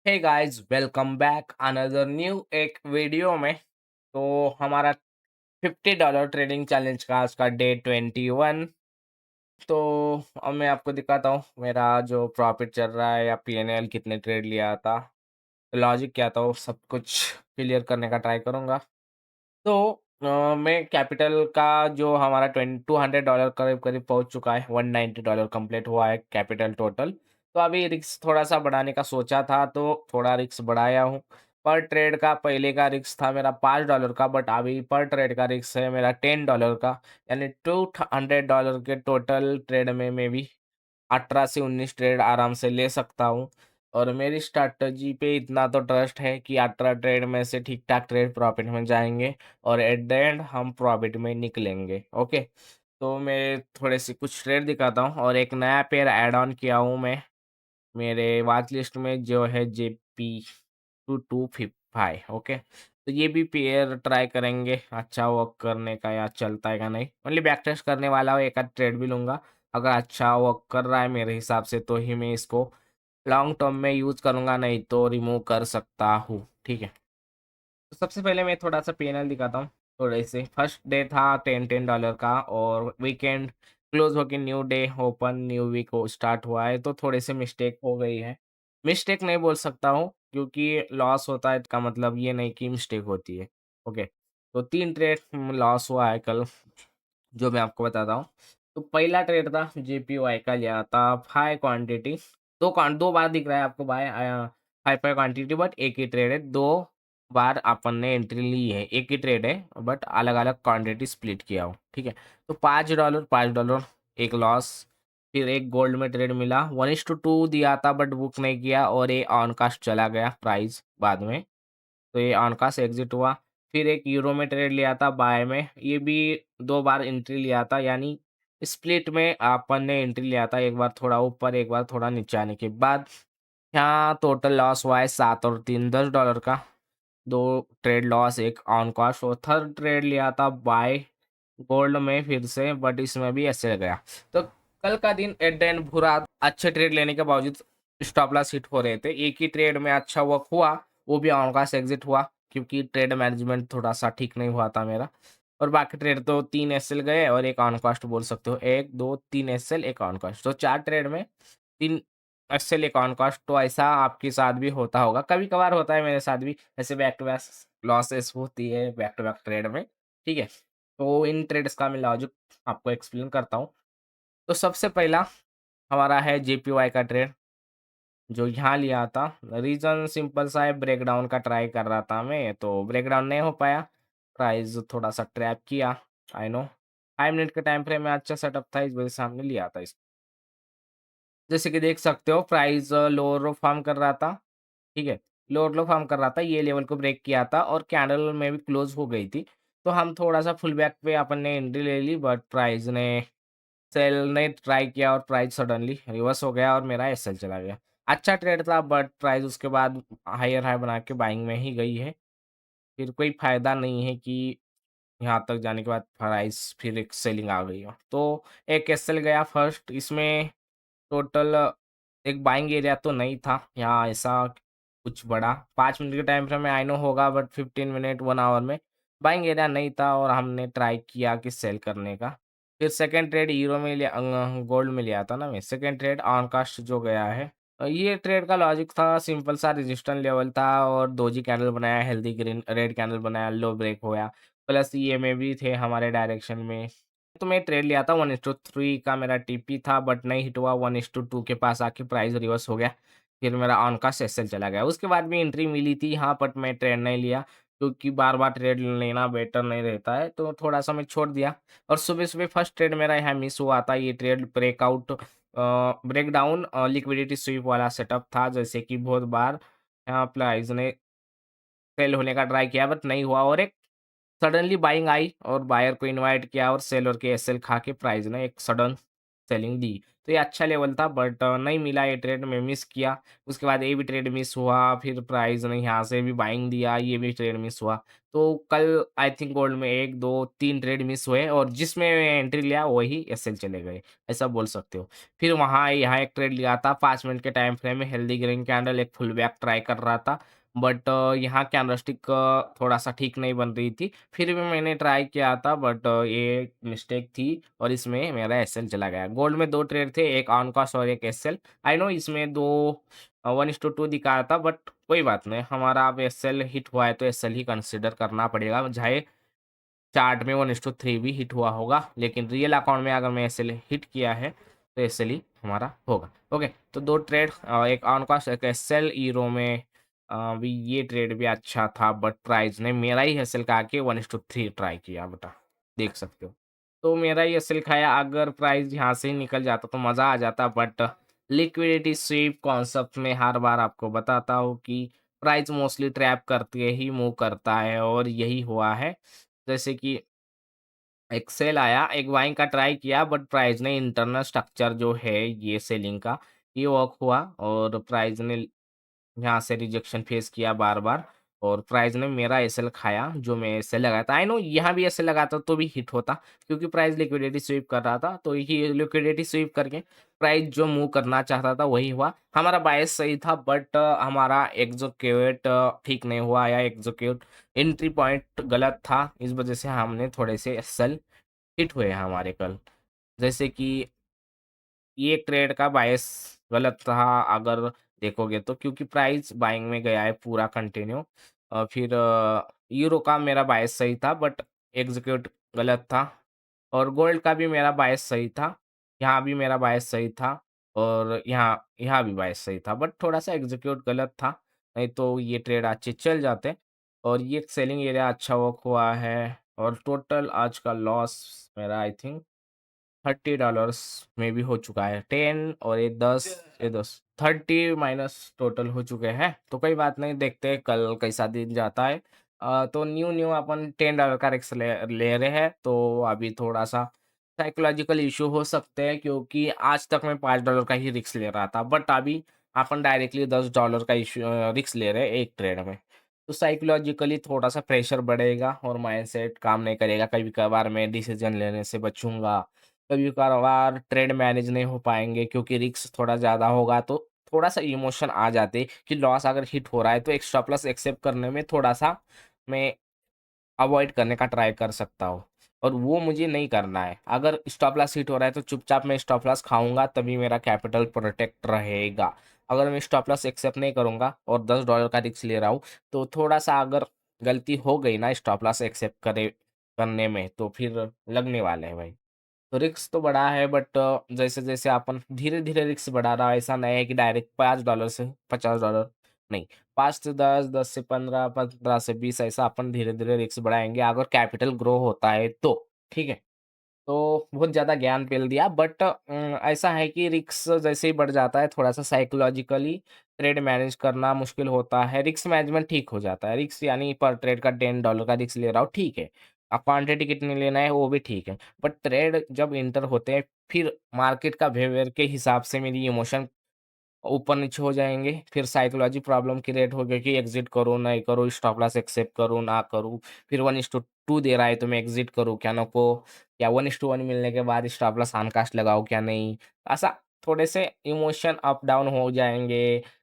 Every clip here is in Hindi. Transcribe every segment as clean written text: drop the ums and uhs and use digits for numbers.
हे guys, welcome back another new एक वीडियो में। तो हमारा $50 ट्रेडिंग चैलेंज का आज का डे 21। तो अब मैं आपको दिखाता हूँ मेरा जो प्रॉफिट चल रहा है या पीएनएल कितने ट्रेड लिया था, लॉजिक क्या था, वो सब कुछ क्लियर करने का ट्राई करूँगा। तो मैं कैपिटल का जो हमारा $200 करीब-करीब पहुँच चुका है, $190 कंप्लीट हुआ है कैपिटल टोटल। तो अभी रिस्क थोड़ा-सा बढ़ाने का सोचा था, तो थोड़ा रिस्क बढ़ाया हूँ। पर ट्रेड का पहले का रिस्क था मेरा $5 का, बट अभी पर ट्रेड का रिस्क है मेरा $10 का, यानी $200 के टोटल ट्रेड में मैं भी 18 से 19 ट्रेड आराम से ले सकता हूँ। और मेरी स्ट्रैटेजी पे इतना तो ट्रस्ट है कि 18 ट्रेड में से ठीक-ठाक ट्रेड प्रॉफिट में जाएँगे और एट द एंड हम प्रॉफिट में निकलेंगे। ओके, तो मैं थोड़े से कुछ ट्रेड दिखाता हूँ और एक नया पेयर ऐड ऑन किया हूँ मैं मेरे वॉच लिस्ट में, जो है जेपी 2255। ओके, तो ये भी पेयर ट्राई करेंगे अच्छा वर्क करने का या चलता है का नहीं। ओनली बैक टेस्ट करने वाला हूँ, एक आध ट्रेड भी लूँगा। अगर अच्छा वर्क कर रहा है मेरे हिसाब से तो ही मैं इसको लॉन्ग टर्म में यूज़ करूँगा, नहीं तो रिमूव कर सकता हूँ। ठीक है, तो सबसे पहले मैं थोड़ा-सा पीएनएल दिखाता हूँ। थोड़े से फर्स्ट डे था 10-10 का, और वीकेंड क्लोज़ होके new day open new week हो स्टार्ट हुआ है, तो थोड़े से मिस्टेक हो गई है। मिस्टेक नहीं बोल सकता हूँ, क्योंकि लॉस होता है इसका मतलब ये नहीं कि मिस्टेक होती है। ओके, तो 3 ट्रेड लॉस हुआ है कल, जो मैं आपको बताता हूँ। तो पहला ट्रेड था जेपीवाई का, लिया था हाई क्वांटिटी। 2 बार दिख रहा है आपको buy hi fi quantity, but एक ही ट्रेड है। 2 बार अपन ने एंट्री ली है, एक ही ट्रेड है बट अलग-अलग क्वांटिटी स्प्लिट किया हो, ठीक है। तो $5 एक लॉस, फिर एक गोल्ड में ट्रेड मिला, 1:2 दिया था बट बुक नहीं किया और ये ऑन कास्ट चला गया प्राइस बाद में। तो ये ऑन का से एग्ज़िट हुआ। फिर एक यूरो में ट्रेड लिया था बाय में, ये भी 2 बार एंट्री लिया था, यानी स्प्लिट में अपन ने एंट्री लिया था, एक बार थोड़ा ऊपर, एक बार थोड़ा नीचे आने के बाद। यहाँ टोटल लॉस हुआ है 7 और 3 $10 का। 2 ट्रेड लॉस, 1 ऑन कॉस्ट, और थर्ड ट्रेड लिया था बाय गोल्ड में फिर से, बट इसमें भी ऐसे गया। तो कल का दिन एट द एंड बुरा, अच्छे ट्रेड लेने के बावजूद स्टॉप लॉस हिट हो रहे थे। एक ही ट्रेड में अच्छा वर्क हुआ, वो भी ऑन कास्ट एग्जिट हुआ, क्योंकि ट्रेड मैनेजमेंट थोड़ा सा ठीक नहीं हुआ था मेरा। और बाकी ट्रेड तो 3 एसएल गए और एक ऑन कास्ट बोल सकते हो, 1 2 3 एसएल, एक ऑन कास्ट, तो 4 ट्रेड में 3 एसएल, एक ऑन कास्ट। तो ऐसा आपके साथ भी होता होगा, कभी कभार होता है मेरे साथ भी, ऐसे बैक टू बैक लॉसेस होती है बैक टू बैक ट्रेड में। ठीक है, तो इन ट्रेड्स का मैं लॉजिक आपको एक्सप्लेन करता हूँ। तो सबसे पहला हमारा है जेपीवाई का ट्रेड, जो यहाँ लिया था। रीज़न सिंपल सा है, ब्रेकडाउन का ट्राई कर रहा था मैं, तो ब्रेकडाउन नहीं हो पाया। प्राइस थोड़ा-सा ट्रैप किया, आई नो। 5 मिनट के टाइम फ्रेम में अच्छा सेटअप था, इस वजह से हमने लिया था इस, जैसे कि देख सकते हो प्राइस लोअर लो फॉर्म कर रहा था, ठीक है? लोअर लो फॉर्म कर रहा था, ये लेवल को ब्रेक किया था और कैंडल में भी क्लोज़ हो गई थी। तो हम थोड़ा-सा फुल बैक पे अपन ने एंट्री ले ली, बट प्राइस ने सेल ने ट्राई किया और प्राइस सडनली रिवर्स हो गया और मेरा एसएल चला गया। अच्छा ट्रेड था, बट प्राइस उसके बाद हायर हाई बना के बाइंग में ही गई है। फिर कोई फ़ायदा नहीं है कि यहाँ तक जाने के बाद प्राइस फिर एक सेलिंग आ गई हो। तो एक एसएल गया फर्स्ट, इसमें टोटल एक बाइंग एरिया तो नहीं था यहाँ ऐसा कुछ बड़ा। 5 मिनट के टाइम फ्रेम में आई नो होगा, बट 15 मिनट 1 आवर में बाइंग एरिया नहीं था और हमने ट्राई किया कि सेल करने का। फिर सेकंड ट्रेड यूरो में लिया, गोल्ड में लिया था ना मैं। सेकंड ट्रेड ऑन कास्ट जो गया है। ये ट्रेड का लॉजिक था सिंपल सा, रेजिस्टेंस लेवल था और दोजी कैंडल बनाया, हेल्दी ग्रीन रेड कैंडल बनाया, लो ब्रेक होया, प्लस ईएमए भी थे हमारे डायरेक्शन में। तो मैं ट्रेड लिया था, 1:3 का मेरा टीपी था, बट नहीं हिट हुआ, 1:2 के पास आके प्राइस रिवर्स हो गया। फिर मेरा ऑन का सेशन चला गया। उसके बाद भी एंट्री मिली थी हाँ, बट मैं ट्रेड नहीं लिया, क्योंकि बार-बार ट्रेड लेना बेटर नहीं रहता है, तो थोड़ा-सा मैं छोड़ दिया। और सुबह-सुबह फर्स्ट ट्रेड मेरा यहाँ मिस हुआ था, ये trade breakout breakdown liquidity SVEEP वाला सेटअप था, जैसे कि बहुत बार यहाँ प्राइस ने सेल होने का ट्राई किया बट नहीं हुआ, और एक सडनली बाइंग आई और बायर को इनवाइट किया और सेलर के एसएल खा के प्राइस ने एक सडन सेलिंग दी। तो ये अच्छा लेवल था बट नहीं मिला ये ट्रेड मैं मिस किया। उसके बाद ये भी ट्रेड मिस हुआ, फिर प्राइस ने यहाँ से भी बाइंग दिया, ये भी ट्रेड मिस हुआ। तो कल आई थिंक गोल्ड में 1, 2, 3 ट्रेड मिस हुए और जिसमें एंट्री लिया वही एसएल चले गए, ऐसा बोल सकते हो। फिर वहाँ यहाँ एक ट्रेड लिया था 5 मिनट के टाइम फ्रेम में हेल्दी ग्रीन कैंडल एक फुल बैक ट्राई कर रहा था। बट यहाँ कैंडलस्टिक थोड़ा-सा ठीक नहीं बन रही थी। फिर भी मैंने ट्राई किया था बट ये मिस्टेक थी और इसमें मेरा एसएल चला गया। गोल्ड में 2 ट्रेड थे, एक ऑन कॉस्ट और एक एसएल। आई नो इसमें 2 1:2 दिखा रहा था बट कोई बात नहीं, हमारा अब एसएल हिट हुआ है तो एसएल ही कंसीडर करना पड़ेगा। चाहे चार्ट में 1:3 भी हिट हुआ होगा, लेकिन रियल अकाउंट में अगर मैं एसएल हिट किया है, तो एसएल ही हमारा होगा। ओके, तो 2 ट्रेड एक ऑन कास्ट एक एसएल ईरो में भी ये ट्रेड भी अच्छा था बट प्राइस ने मेरा ही एसएल खा के 1:3 ट्राई किया बेटा, देख सकते हो। तो मेरा ही एसएल खाया, अगर प्राइस यहाँ से ही निकल जाता तो मज़ा आ जाता बट लिक्विडिटी स्वीप कॉन्सेप्ट में हर बार आपको बताता हूँ कि प्राइस मोस्टली ट्रैप करके ही मूव करता है और यही हुआ है। जैसे कि एक्सेल आया, एक बाइंग का ट्राई किया बट प्राइस ने इंटरनल स्ट्रक्चर जो है ये सेलिंग का, ये वर्क हुआ और प्राइस ने यहाँ से रिजेक्शन फेस किया बार-बार और प्राइस ने मेरा एसएल खाया, जो मैं एसएल लगाया था। आई नो यहाँ भी एसएल लगाता तो भी हिट होता क्योंकि प्राइस लिक्विडिटी स्वीप कर रहा था, तो ये लिक्विडिटी स्वीप करके प्राइस जो मूव करना चाहता था वही हुआ। हमारा बायस सही था बट हमारा एग्जीक्यूट ठीक नहीं हुआ या एग्जीक्यूट एंट्री पॉइंट गलत था। इस वजह से हमने थोड़े से एसएल हिट हुए हैं हमारे कल। जैसे कि ये ट्रेड का बायस गलत रहा अगर देखोगे तो क्योंकि प्राइस बाइंग में गया है पूरा कंटिन्यू। फिर यूरो का मेरा बायस सही था बट एग्जीक्यूट गलत था और गोल्ड का भी मेरा बायस सही था। यहाँ भी मेरा बायस सही था और यहाँ यहाँ भी बायस सही था बट थोड़ा-सा एग्जीक्यूट गलत था, नहीं तो ये ट्रेड अच्छे चल जाते और ये सेलिंग एरिया अच्छा वर्क हुआ है और टोटल आज का लॉस मेरा आई थिंक $30 में भी हो चुका है। 10 और ये 10 30 माइनस टोटल हो चुके हैं। तो कोई बात नहीं, देखते हैं कल कैसा दिन जाता है। तो न्यू-न्यू अपन $10 का रिस्क ले ले रहे हैं, तो अभी थोड़ा-सा साइकोलॉजिकल इश्यू हो सकते हैं क्योंकि आज तक मैं $5 का ही रिस्क ले रहा था। बट अभी अपन डायरेक्टली $10 का रिस्क ले रहे हैं एक ट्रेड में। तो साइकोलॉजिकली थोड़ा-सा प्रेशर बढ़ेगा और माइंडसेट काम नहीं करेगा। कभी-कभार मैं डिसीज़न लेने से बचूँगा। कभी-कभार ट्रेड मैनेज नहीं हो पाएँगे क्योंकि रिस्क थोड़ा ज़्यादा होगा तो थोड़ा-सा इमोशन आ जाते कि लॉस अगर हिट हो रहा है तो एक स्टॉप लॉस एक्सेप्ट करने में थोड़ा-सा मैं अवॉइड करने का ट्राई कर सकता हूँ और वो मुझे नहीं करना है। अगर स्टॉप लॉस हिट हो रहा है तो चुपचाप मैं स्टॉप लॉस खाऊँगा तभी मेरा कैपिटल प्रोटेक्ट रहेगा। अगर मैं स्टॉप लॉस एक्सेप्ट नहीं करूँगा और $10 का रिस्क ले रहा हूँ तो थोड़ा-सा अगर गलती हो गई ना स्टॉप लॉस एक्सेप्ट करने में तो फिर लगने वाले हैं भाई। तो रिस्क तो बड़ा है बट जैसे-जैसे अपन धीरे-धीरे रिस्क बढ़ा रहा है, ऐसा नहीं है कि डायरेक्ट $5 से $50 नहीं, 5 से 10, 10 से 15, 15 से 20 ऐसा अपन धीरे-धीरे रिस्क बढ़ाएँगे अगर कैपिटल ग्रो होता है तो, ठीक है? तो बहुत ज़्यादा ज्ञान पेल दिया बट ऐसा है कि रिस्क जैसे ही बढ़ जाता है थोड़ा-सा साइकोलॉजिकली ट्रेड मैनेज करना मुश्किल होता है। रिस्क मैनेजमेंट ठीक हो जाता है। रिस्क यानी पर ट्रेड का $10 का रिस्क ले रहा हूँ, ठीक है। क्वांटिटी कितनी लेना है वो भी ठीक है। बट ट्रेड जब एंटर होते हैं फिर मार्केट का बिहेवियर के हिसाब से मेरी इमोशन ऊपर-नीचे हो जाएँगे, फिर साइकोलॉजी प्रॉब्लम क्रिएट होगी कि एग्ज़िट करूँ, नहीं करूँ, स्टॉप लॉस एक्सेप्ट करूँ, ना करूँ। फिर 1:2 दे रहा है तो मैं एग्ज़िट करूँ क्या नको? या 1:1 मिलने के बाद स्टॉप लॉस ऑन कास्ट लगाऊँ क्या नहीं? ऐसा थोड़े से इमोशन अप डाउन हो जाएँगे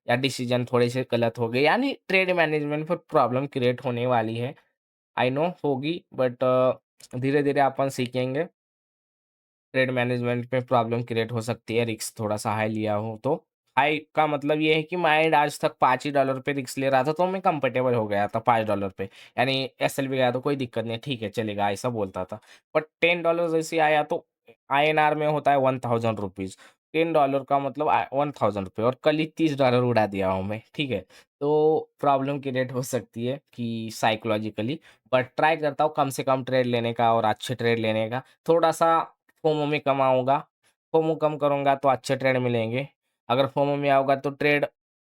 या डिसीज़न थोड़े से गलत हो गए, यानी ट्रेड मैनेजमेंट पर प्रॉब्लम क्रिएट होने वाली है। आई नो होगी बट धीरे-धीरे अपन सीखेंगे। ट्रेड मैनेजमेंट में प्रॉब्लम क्रिएट हो सकती है, रिस्क थोड़ा-सा हाई लिया हो तो। हाई का मतलब ये है कि मैं आज तक $5 ही पे रिस्क ले रहा था, तो मैं कंफर्टेबल हो गया था $5 पे। यानी एसएल भी गया तो कोई दिक्कत नहीं, ठीक है चलेगा, ऐसा बोलता था। बट $10 जैसे आया तो आईएनआर में होता है ₹1000 $10 का मतलब ₹1000 और कल ही $30 उड़ा दिया हूँ मैं, ठीक है? तो प्रॉब्लम क्रिएट हो सकती है कि साइकोलॉजिकली, बट ट्राई करता हूँ कम से कम ट्रेड लेने का और अच्छे ट्रेड लेने का। थोड़ा-सा फोमो में कम आऊँगा, फोमो कम करूँगा तो अच्छे ट्रेड मिलेंगे। अगर फोमो में आऊँगा तो ट्रेड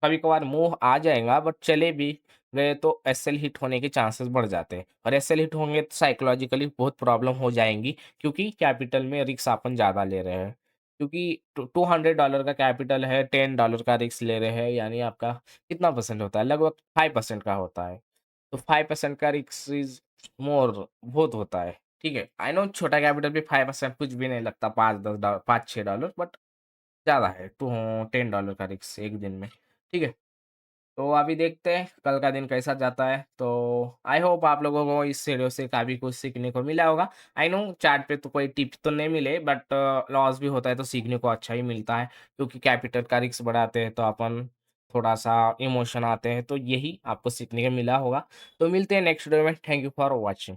कभी-कभार मुँह आ जाएगा बट चले भी गए तो एसएल हिट होने के चांसेस बढ़ जाते हैं और एसएल हिट होंगे तो साइकोलॉजिकली बहुत प्रॉब्लम हो जाएँगी क्योंकि कैपिटल में रिस्क अपन ज़्यादा ले रहे हैं। क्योंकि टू $200 का कैपिटल है, $10 का रिस्क ले रहे हैं, यानी आपका कितना परसेंट होता है? लगभग 5% का होता है। तो 5% का रिस्क इज़ मोर बहुत होता है, ठीक है? आई नो छोटा कैपिटल भी 5% कुछ भी नहीं लगता, 5-10 डॉ 5-6 डॉलर, बट ज़्यादा है, टू $10 का रिस्क एक दिन में, ठीक है? तो अभी देखते हैं कल का दिन कैसा जाता है। तो आई होप आप लोगों को इस वीडियो से काफ़ी कुछ सीखने को मिला होगा। आई नो चैट पे तो कोई टिप्स तो नहीं मिले, बट लॉस भी होता है तो सीखने को अच्छा ही मिलता है, क्योंकि कैपिटल का रिस्क बढ़ाते हैं तो अपन थोड़ा-सा इमोशन आते हैं, तो यही आपको सीखने को मिला होगा। तो मिलते हैं नेक्स्ट वीडियो में। Thank you for watching.